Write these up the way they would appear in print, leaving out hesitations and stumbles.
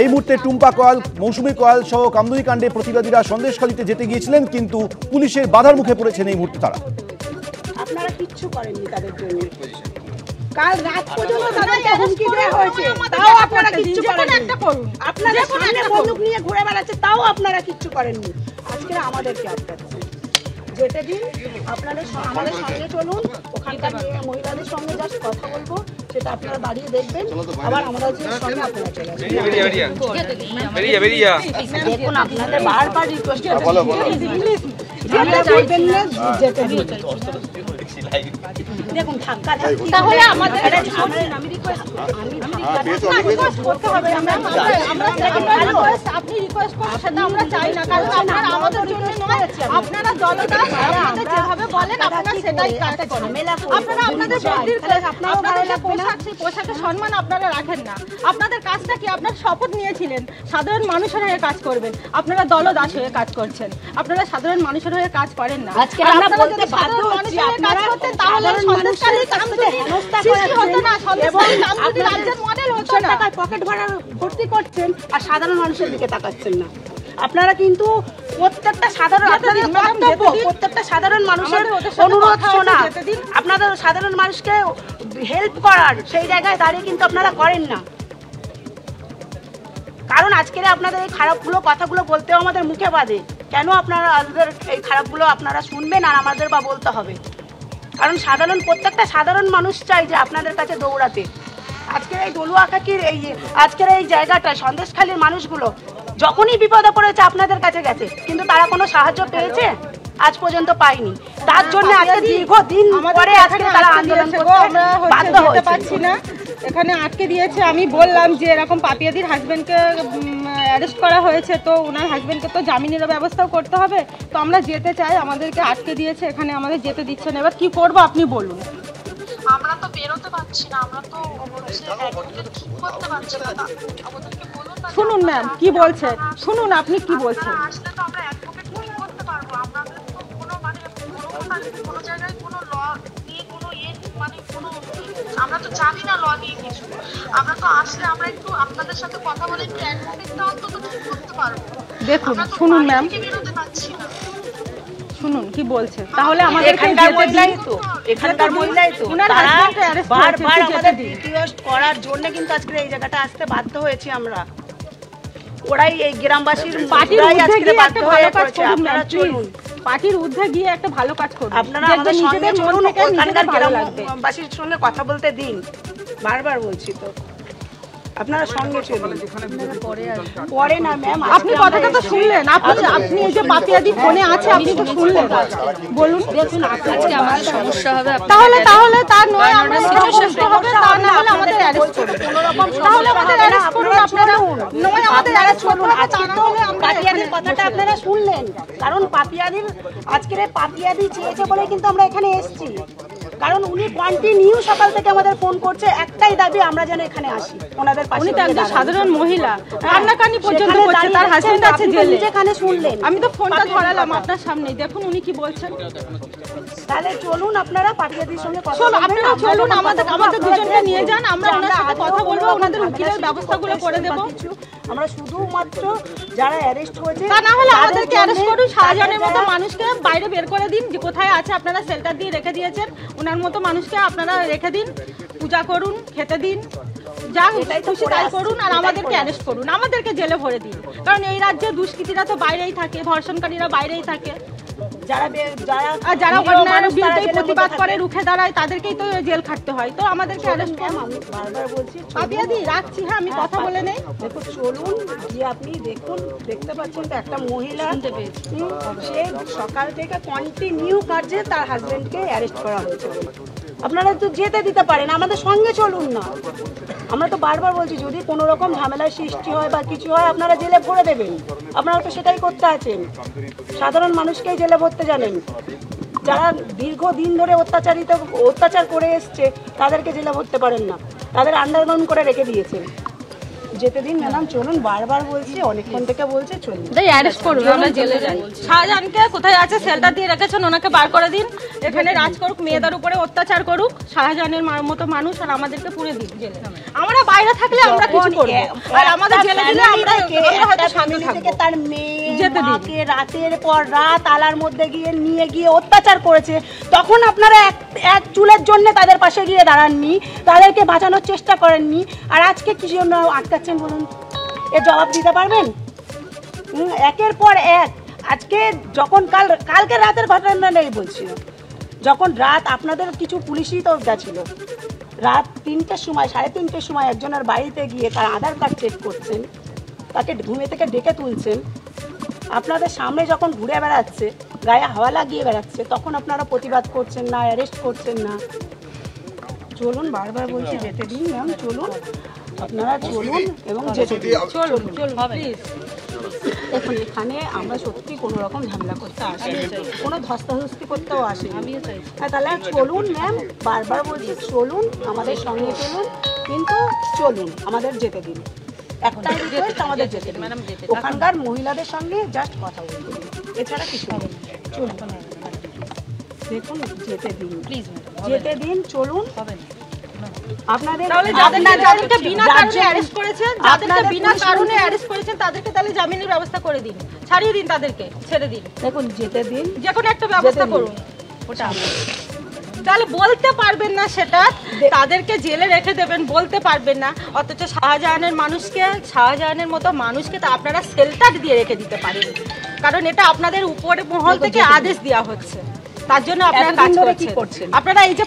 এই মুহূর্তে টুম্পা কয়াল, মৌসুমী কয়াল সহ কামদুনি কাণ্ডে প্রতিবাদীরা সন্দেশখালীতে যেতে গিয়েছিলেন, কিন্তু পুলিশের বাধার মুখে পড়েছেন এই মুহূর্তে তারা। আপনারা কিচ্ছু করেননি তাদের জন্য, কাল রাত পর্যন্ত তাদেরকে হুমকি দেওয়া হয়েছে, তাও আপনারা কিচ্ছু করেননি। আপনারা সামনে বন্দুক নিয়ে ঘুরে বেড়াচ্ছে, তাও আপনারা কিচ্ছু করেননি। আজকে আমাদেরকে আটকাচ্ছে, যেতে দিন, আপনাদের আমাদের সঙ্গে চলুন, ওখানকার মহিলাদের সঙ্গে জাস্ট কথা বলবো, সেটা আপনারা দাঁড়িয়ে দেখবেন, আবার আমাদের সঙ্গে আপনারা চলে আসবেন। দেখুন আপনাদের বারবার রিকোয়েস্ট দেখুন ধাক্কা, তাহলে আমাদের আমি রিকোয়েস্ট করতে হবে, আপনি রিকোয়েস্ট করছেন সেটা আমরা চাই না, কারণ আপনারা আমাদের জন্য নয়, আপনারা দলদাস, আপনাদের যেভাবে বলেন আপনারা সেটাই কাজ করেন। আপনারা আপনাদের আপনাদের পোশাক, সেই পোশাকের সম্মান আপনারা রাখেন না। আপনাদের কাজটা কি? আপনারা শপথ নিয়েছিলেন সাধারণ মানুষের হয়ে কাজ করবেন, আপনারা দলদাস হয়ে কাজ করছেন, আপনারা সাধারণ মানুষের হয়ে কাজ করেন না। আজকে আমরা বলতে বাধ্য হচ্ছি, আপনারা করতেন তাহলে সন্দেশখালী কামদুনি সৃষ্টি হতো না, সন্দেশখালী কামদুনি রাজ্যের মডেল হতো না। টাকায় পকেট ভাড়া ভর্তি করছেন আর সাধারণ মানুষের দিকে তাকাচ্ছেন না। আপনারা কিন্তু প্রত্যেকটা সাধারণ, আপনাদের বক্তব্য প্রত্যেকটা সাধারণ মানুষের অনুরোধ শোনা, আপনাদের সাধারণ মানুষকে হেল্প করার সেই জায়গায় দাঁড়িয়ে কিন্তু আপনারা করেন না। কারণ আজকের আপনাদের এই খারাপগুলো কথাগুলো বলতেও আমাদের মুখে বাঁধে। কেন আপনারা এই খারাপগুলো আপনারা শুনবেন আর আমাদের বা বলতে হবে? কারণ প্রত্যেকটা সাধারণ মানুষ চাই যে আপনাদের কাছে দৌড়াতে। আজকের এই দলুয়া কাকির আজকের এই জায়গাটায় সন্দেশখালীর মানুষগুলো যখনই বিপদে পড়েছে আপনাদের কাছে গেছে, কিন্তু তারা কোনো সাহায্য পেয়েছে? আজ পর্যন্ত পাইনি। তার জন্য আজকে দীর্ঘদিন পরে আজকে তারা আন্দোলন করতে বাধ্য হচ্ছে না, এখানে আটকে দিয়েছে। আমি বললাম যে এরকম পাপিয়াদির হাজবেন্ডকে অ্যারেস্ট করা হয়েছে, তো ওনার হাজবেন্ডকে তো জামিনের ব্যবস্থাও করতে হবে, তো আমরা যেতে চাই, আমাদেরকে আটকে দিয়েছে এখানে, আমাদের যেতে দিচ্ছে না। এবার কি করবো আপনি বলুন? আমরা তো বেরোতে পারছি না, আমরা তো ঠিক করতে পারছি না। আমাদেরকে বলুন না। শুনুন ম্যাম কি বলছে, শুনুন আপনি কি বলছেন। আসলে তো আমরা অ্যাডভোকেট ঠিক করতে পারবো। আমাদের তো কোনো কোনো জায়গায় কোনো ল নিয়ে কোনো কোনো আমরা তো জানি না ল নিয়ে কিছু। আমরা তো আসলে আমরা একটু আপনাদের সাথে কথা বলে একটু অ্যাডভোকেটটা অন্তত ঠিক করতে পারবো। দেখুন শুনুন ম্যাম, বেরোতে পারছি না। শুনুন কি বলছে। তাহলে আমাদের এখানকার মহিলাই তো বারবার আমাদের রিকোয়েস্ট করার জন্য কিন্তু আজকে এই জায়গাটা আসতে বাধ্য হয়েছি আমরা। ওরাই এই গ্রামবাসীর পার্টির আজকে বাধ্য হয়ে পড়েছে। আপনারা চলুন, পার্টির ঊর্ধ্বে গিয়ে একটা ভালো কাজ করুন, আপনারা আমাদের সঙ্গে চলুন, ওখানকার গ্রামবাসীর সঙ্গে কথা বলতে দিন। বারবার বলছি তো আপনারা সঙ্গে চলুন। পরে না ম্যাম, আপনি কথাটা তো শুনলেন, আপনি এই যে পাপিয়াদি ফোনে আছে আপনি তো শুনলেন, বলুন। দেখুন আজকে আমার সমস্যা হবে, তাহলে তার নয় আমরা সমস্যা হবে, তা না হলে আমাদের অ্যারেস্ট করুন, কোনো রকম তাহলে আমাদের অ্যারেস্ট করুন, আপনারা নয় আমাদের অ্যারেস্ট করুন। আজকে তো পাপিয়াদির কথাটা আপনারা শুনলেন, কারণ আজকের পাপিয়াদি চেয়েছে বলে কিন্তু আমরা এখানে এসেছি। কারণ উনি কন্টিনিউ সকাল থেকে আমাদের ফোন করছে, একটাই দাবি আমরা যেন এখানে আসি ওনাদের পাশে। উনি তো একজন সাধারণ মহিলা, কান্নাকানি পর্যন্ত করছে, তার হাজবেন্ড আছে জেলে। যেখানে শুনলেন, আমি তো ফোনটা ধরালাম আপনার সামনে, দেখুন উনি কি বলছেন। তাহলে চলুন আপনারা পাপিয়াদির সঙ্গে কথা বলুন, আপনারা চলুন, আমাদের দুজনকে নিয়ে যান, আমরা ওনার সাথে কথা বলবো, ওনাদের উকিলের ব্যবস্থাগুলো করে দেব। আমরা শুধুমাত্র যারা অ্যারেস্ট হয়েছে, তা না হলে আমাদেরকে অ্যারেস্ট করুন, শাহজাহানের মতো মানুষকে বাইরে বের করে দিন, যে কোথায় আছে আপনারা শেল্টার দিয়ে রেখে দিয়েছেন, ওনার মতো মানুষকে আপনারা রেখে দিন, পূজা করুন, খেতে দিন, যা খুশি তাই করুন, আর আমাদেরকে অ্যারেস্ট করুন, আমাদেরকে জেলে ভরে দিন। কারণ এই রাজ্যে দুষ্কৃতীরা তো বাইরেই থাকে, ধর্ষণকারীরা বাইরেই থাকে, যারা অন্যায়ের বিরুদ্ধে প্রতিবাদ করে রুখে দাঁড়ায় তাদেরকেই তো জেল খাটতে হয়। তো আমাদেরকে অ্যারেস্ট করুন। আমি বারবার বলছি পাপিয়াদি রাখছি, হ্যাঁ আমি কথা বলে নেই। দেখুন চলুন, যে আপনি দেখুন, দেখতে পাচ্ছেন তো একটা মহিলা সে সকাল থেকে কন্টিনিউ কাজে তার হাজবেন্ডকে অ্যারেস্ট করা হয়েছে। আপনারা তো যেতে দিতে পারেন, আমাদের সঙ্গে চলুন না। আমরা তো বারবার বলছি যদি কোনো রকম ঝামেলার সৃষ্টি হয় বা কিছু হয় আপনারা জেলে ভরে দেবেন, আপনারা তো সেটাই করতে আছেন। সাধারণ মানুষকেই জেলে ভরতে জানেন, যারা দীর্ঘদিন ধরে অত্যাচার করে এসছে তাদেরকে জেলে ভরতে পারেন না, তাদের আন্ডারগ্রাউন্ড করে রেখে দিয়েছেন। যেতে দিন ম্যাডাম, চলুন, বারবার বলছি, অনেকক্ষণ থেকে বলছে চলুন। অ্যারেস্ট করুন, আমরা জেলে যাই। শাহজাহানকে কোথায় আছে, শেল্টার দিয়ে রেখেছেন, ওনাকে বার করে দিন। এখানে রাজ করুক, মেয়েদের উপরে অত্যাচার করুক, শাহজাহানের মতো মানুষ, আর আমাদেরকে পুরে দিন জেলে। আমরা বাইরে থাকলে আমরা কিছু করব, আর আমাদের জেলে দিলে আমরা হয়তো শান্ত থাকবো। তার মেয়ে মাকে রাতের পর রাত আলার মধ্যে নিয়ে গিয়ে অত্যাচার করেছে, তখন আপনারা এক চুলের জন্য তাদের পাশে গিয়ে দাঁড়াননি, তাদেরকে বাঁচানোর চেষ্টা করেননি, আর আজকে কি জন্য আটকাচ্ছেন বলুন? এর জবাব দিতে পারবেন? একের পর এক। আজকে যখন কালকে রাতের ঘটনা নেই বলছিল, যখন রাত আপনাদের কিছু পুলিশই তো গেছিল, রাত 3টের সময় 3:30 সময় একজনের বাড়িতে গিয়ে তার আধার কার্ড চেক করছেন, তাকে ঘুমে থেকে ডেকে তুলছেন, আপনাদের সামনে যখন ঘুরে বেড়াচ্ছে, গায়ে হাওয়া লাগিয়ে বেড়াচ্ছে, তখন আপনারা প্রতিবাদ করছেন না, অ্যারেস্ট করছেন না। চলুন, বারবার বলছি যেতে দিন ম্যাম, চলুন, আপনারা চলুন এবং যেতে দিন। চলুন প্লিজ। দেখুন, এখানে আমরা সত্যি কোনো রকম ঝামেলা করতে আসিনি, কোনো ধস্তাধস্তি করতেও আসিনি। হ্যাঁ, তাহলে চলুন ম্যাম, বারবার বলছি চলুন, আমাদের সঙ্গে চলুন, কিন্তু চলুন, আমাদের যেতে দিন। একটা রিকোয়েস্ট, আমাদের যেতে দিন। ওখানকার মহিলাদের সঙ্গে জাস্ট কথা বলতে দিন, এছাড়া কিছু হবে না। চলুন, দেখুন, যেতে দিন প্লিজ, যেতে দিন, চলুন। আপনাদের যাদেরকে বিনা কারণে অ্যারেস্ট করেছেন, তাদেরকে তাহলে জামিনের ব্যবস্থা করে দিন, ছাড়িয়ে দিন, তাদেরকে ছেড়ে দিন। দেখুন, যেতে দিন, যে কোনো একটা ব্যবস্থা করুন। ওটা তাহলে বলতে পারবেন না, সেটা তাদেরকে জেলে রেখে দেবেন, বলতে পারবেন না, অথচ শাহজাহানের মতো মানুষকে তা আপনারা শেল্টার দিয়ে রেখে দিতে পারেন, কারণ এটা আপনাদের উপরে মহল থেকে আদেশ দেওয়া হচ্ছে। তার জন্য আপনারা কাজ করছেন। আপনারা এই যে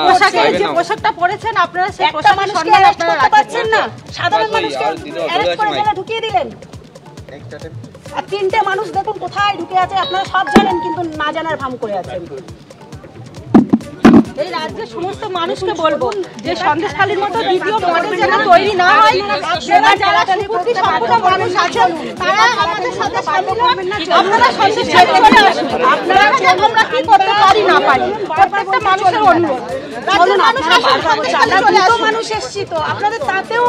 পোশাকের যে পোশাকটা পরেছেন, আপনারা সেই পোশাকের সম্মান আপনারা রাখছেন না। সাধারণ মানুষকে অ্যারেস্ট করে জেলে ঢুকিয়ে দিলেন, আর 3টে মানুষ দেখুন কোথায় ঢুকে আছে, আপনারা সব জানেন, কিন্তু না জানার ভান করে আছেন। এই রাজ্যের সমস্ত মানুষকে বলবো যে সন্দেশখালীর মতো দ্বিতীয় মডেল যেন তৈরি না হয়, যারা সুপুতি সম্পূর্ণ মানুষ আছেন তারা আমাদের সাথে সামিল হন। আপনারা সন্দেশখালী চলে আসুন, আপনারা আমরা কি করতে পারি না পারি, প্রত্যেকটা মানুষের অনুরোধ। মানুষ এসছি তো, আপনাদের তাতেও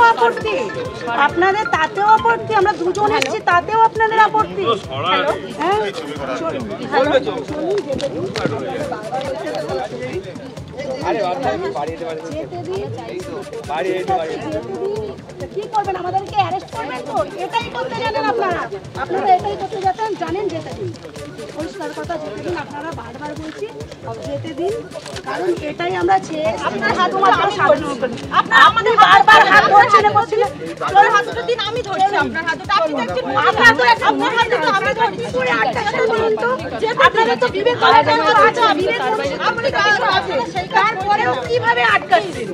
আপত্তি, আমরা দুজন এসছি, তাতেও আপনাদের আপত্তি। হ্যাঁ, চলুন, কি করবেন? আমাদেরকে অ্যারেস্ট করবেন তো? এটাই করতে জানেন আপনারা, এটাই করতে জানেন, যেতে দিন, পরিষ্কার কথা, যেতে দিন। আপনারা বারবার বলছি যেতে দিন, কারণ এটাই আমরা চেয়ে। আপনার হাত আমাদের বারবার হাত ধরছেন, আপনার হাতটা দিন, আমি ধরছি আপনার হাতটা, আপনি দেখছেন আপনার হাতটা আমি ধরছি, করে আটকাতে দিন তো। আপনারা তো বিবেক করার জন্য আছে, বিবেক আপনি তারপরেও কিভাবে আটকাচ্ছেন?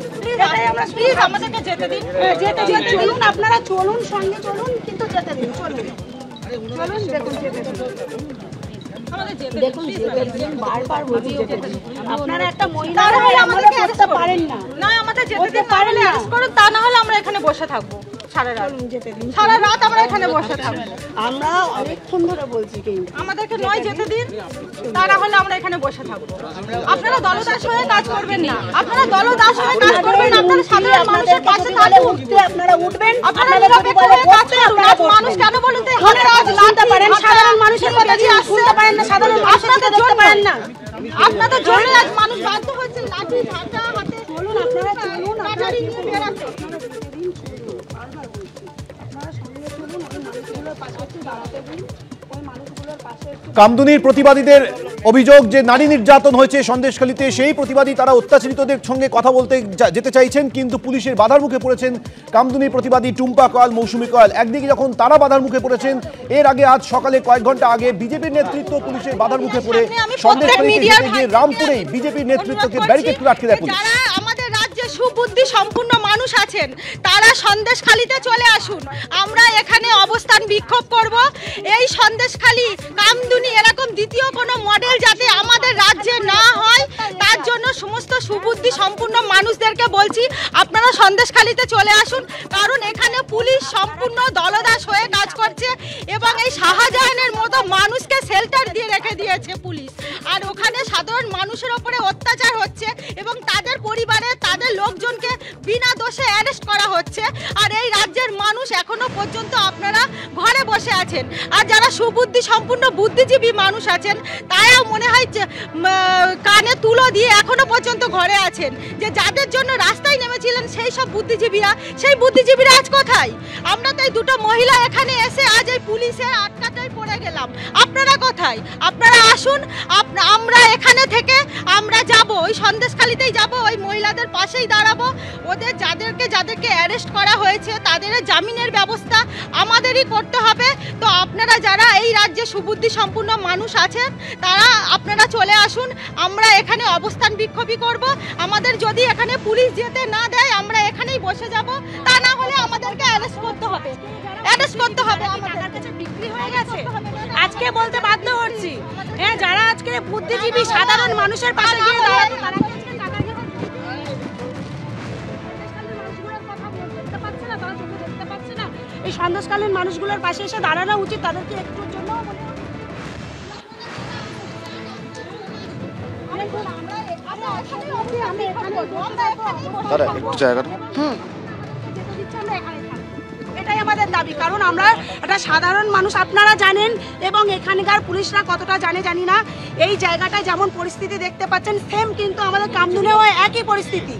প্লিজ আমাদেরকে যেতে দিন, যেতে চলুন, আপনারা চলুন, সঙ্গে চলুন, কিন্তু যেতে দিন, চলুন, দেখুন, যেতে দিন, দেখুন, যেতে দিন, বারবার বলছি যেতে দিন। আপনারা একটা মহিলা হয়ে আমাদের করতে পারেন না, আমাদের যেতে দিন, পারলে অ্যারেস্ট করুন, তা না হলে আমরা এখানে বসে থাকবো সারা রাত আমরা এখানে বসে থাকবো। আমরা অনেকক্ষণ ধরে বলছি, কিন্তু আমাদেরকে নয় যেতে দিন, তা না হলে আমরা এখানে বসে থাকবো। আপনারা দলদাস হয়ে কাজ করবেন না, আপনারা সাধারণ মানুষের পাশে থাকুন, আপনারা উঠবেন, আপনারা নিরপেক্ষ হয়ে কাজ করুন। মানুষ কেন বলুন তো শুনতে পারেন, সাধারণ মানুষের কথা শুনতে পারেন না, সাধারণ মানুষের কথা দেখতে পারেন না। আপনাদের জন্য আজ মানুষ বাধ্য হচ্ছেন লাঠি ঝাঁটা হাতে। চলুন, আপনারা চলুন, আপনারা কামদুনির প্রতিবাদীদের অভিযোগ যে নারী নির্যাতন হয়েছে সন্দেশখালীতে, সেই প্রতিবাদী তারা অত্যাচারিতদের সঙ্গে কথা বলতে যেতে চাইছেন, কিন্তু পুলিশের বাধার মুখে পড়েছেন কামদুনির প্রতিবাদী টুম্পা কয়াল, মৌসুমী কয়াল। একদিকে যখন তারা বাধার মুখে পড়েছেন, এর আগে আজ সকালে কয়েক ঘন্টা আগে বিজেপির নেতৃত্ব পুলিশের বাধার মুখে পড়ে সন্দেশখালীতে যেতে গিয়ে রামপুরেই বিজেপির নেতৃত্বকে ব্যারিকেড করে আটকে দেয় পুলিশ। আমাদের রাজ্যে সুবুদ্ধি সম্পূর্ণ মানুষ আছেন, তারা সন্দেশখালীতে চলে আসুন, আমরা এখানে অবস্থান বিক্ষোভ করব। এই সন্দেশখালী কামদুনি এরকম দ্বিতীয় কোনো মডেল যাতে আমাদের রাজ্যে না হয়, তার জন্য সমস্ত সুবুদ্ধি সম্পূর্ণ মানুষদেরকে বলছি আপনারা সন্দেশখালীতে চলে আসুন, কারণ এখানে পুলিশ সম্পূর্ণ দলদাস হয়ে কাজ করছে এবং এই শাহজাহানের মতো মানুষকে শেল্টার দিয়ে রেখে দিয়েছে পুলিশ, আর ওখানে সাধারণ মানুষের ওপরে অত্যাচার হচ্ছে এবং তাদের পরিবারে তাদের লোকজনকে বিনা দোষে অ্যারেস্ট করা হচ্ছে, আর এই রাজ্যের মানুষ এখনো পর্যন্ত আপনারা ঘরে বসে আছেন। আর যারা সুবুদ্ধি সম্পূর্ণ বুদ্ধিজীবী মানুষ আছেন তারাও মনে হয় যে, কানে তুলো দিয়ে এখনো পর্যন্ত ঘরে আছেন, যে যাদের জন্য রাস্তায় নেমেছিলেন সেই সব বুদ্ধিজীবীরা আজ কোথায়? আমরা তো এই দুটো মহিলা এখানে এসে আজ এই পুলিশের আটকাটায় পড়ে গেলাম। আপনারা কোথায়? আপনারা আসুন, আমরা এখানে থেকে আমরা যাব, ওই সন্দেশখালিতেই যাব, ওই মহিলাদের পাশেই দাঁড়াবো। ওদের যাদেরকে অ্যারেস্ট করা হয়েছে তাদের জামিনের ব্যবস্থা আমাদেরই করতে হবে। তো আপনারা যারা এই রাজ্যে সুবুদ্ধি সম্পূর্ণ মানুষ আছেন তারা আপনারা চলে আসুন, আমরা এখানে অবস্থান বিক্ষোভই করব। আমাদের যদি এখানে পুলিশ যেতে না দেয় আমরা এখানেই বসে যাব, তা না হলে আমাদেরকে অ্যারেস্ট করতে হবে। আমাদের কাছে বিক্রি হয়ে গেছে, আজকে বলতে বাধ্য হচ্ছি। হ্যাঁ, যারা আজকে বুদ্ধিজীবী সাধারণ মানুষের পাশে গিয়ে দাঁড়াবে এই সন্দেশকালীন মানুষগুলোর পাশে এসে দাঁড়ানো উচিত তাদেরকে একটুর জন্য। এটাই আমাদের দাবি, কারণ আমরা একটা সাধারণ মানুষ, আপনারা জানেন এবং এখানকার পুলিশরা কতটা জানে জানি না। এই জায়গাটায় যেমন পরিস্থিতি দেখতে পাচ্ছেন সেম কিন্তু আমাদের কামদুনেও একই পরিস্থিতি।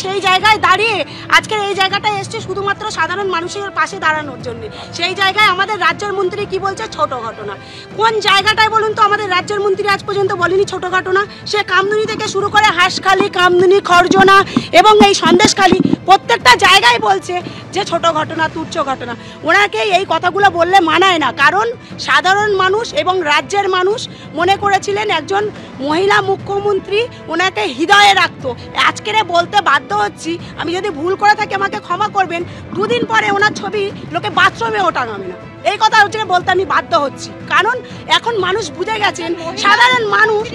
সেই জায়গায় দাঁড়িয়ে আজকের এই জায়গাটায় এসছে শুধুমাত্র সাধারণ মানুষের পাশে দাঁড়ানোর জন্য। সেই জায়গায় আমাদের রাজ্যের মন্ত্রী কি বলছে? ছোট ঘটনা। কোন জায়গাটায় বলুন তো আমাদের রাজ্যের মন্ত্রী আজ পর্যন্ত বলেনি ছোট ঘটনা? সে কামদুনি থেকে শুরু করে হাঁসখালি, কামদুনি, খরজনা এবং এই সন্দেশখালি প্রত্যেকটা জায়গায় বলছে যে ছোট ঘটনা, তুচ্ছ ঘটনা। ওনাকে এই কথাগুলো বললে মানায় না, কারণ সাধারণ মানুষ এবং রাজ্যের মানুষ মনে করেছিলেন একজন মহিলা মুখ্যমন্ত্রী ওনাকে হৃদয়ে রাখতো। আজকের বলতে বাধ্য হচ্ছি, আমি যদি ভুল করে থাকি আমাকে ক্ষমা করবেন, দুদিন পরে ওনার ছবি লোকে বাথরুমেও টাঙাবে না। এই কথা হচ্ছে বলতে আমি বাধ্য হচ্ছি, কারণ এখন মানুষ বুঝে গেছেন সাধারণ মানুষ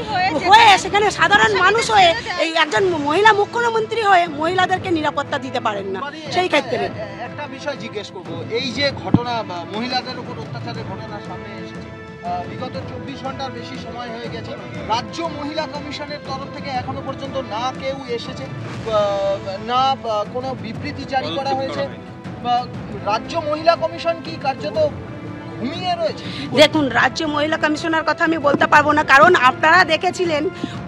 হয়ে, সেখানে সাধারণ মানুষ হয়ে এই একজন মহিলা মুখ্যমন্ত্রী হয়ে মহিলাদেরকে নিরাপত্তা দিতে পারেন না। সেই ক্ষেত্রে একটা বিষয় জিজ্ঞেস করবো, এই যে ঘটনা মহিলাদের উপর অত্যাচারের ঘটনা সামনে এসেছে, বিগত 24 ঘন্টার বেশি সময় হয়ে গেছে, রাজ্য মহিলা কমিশনের তরফ থেকে এখনো পর্যন্ত না কেউ এসেছে, না কোনো বিবৃতি জারি করা হয়েছে। রাজ্য মহিলা কমিশন কি কার্যত ঘুমিয়ে রয়েছে? দেখুন, রাজ্য মহিলা কমিশনের কথা আমি বলতে পারবো না, কারণ আপনারা দেখেছিলেন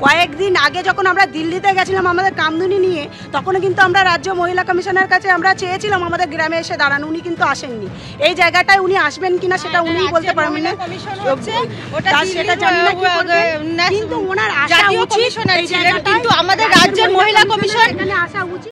কয়েকদিন আগে যখন আমরা দিল্লিতে গেছিলাম আমাদের কামদুনি নিয়ে, তখনও কিন্তু আমরা রাজ্য মহিলা কমিশনের কাছে আমরা চেয়েছিলাম আমাদের গ্রামে এসে দাঁড়ানো। উনি কিন্তু আসেননি। এই জায়গাটায় উনি আসবেন কিনা সেটা উনিই বলতে পারবেন না, সেটা জানি না কি করবে। কিন্তু ওনার আসা উচিত, কিন্তু আমাদের রাজ্যের মহিলা কমিশন এখানে আসা উচিত।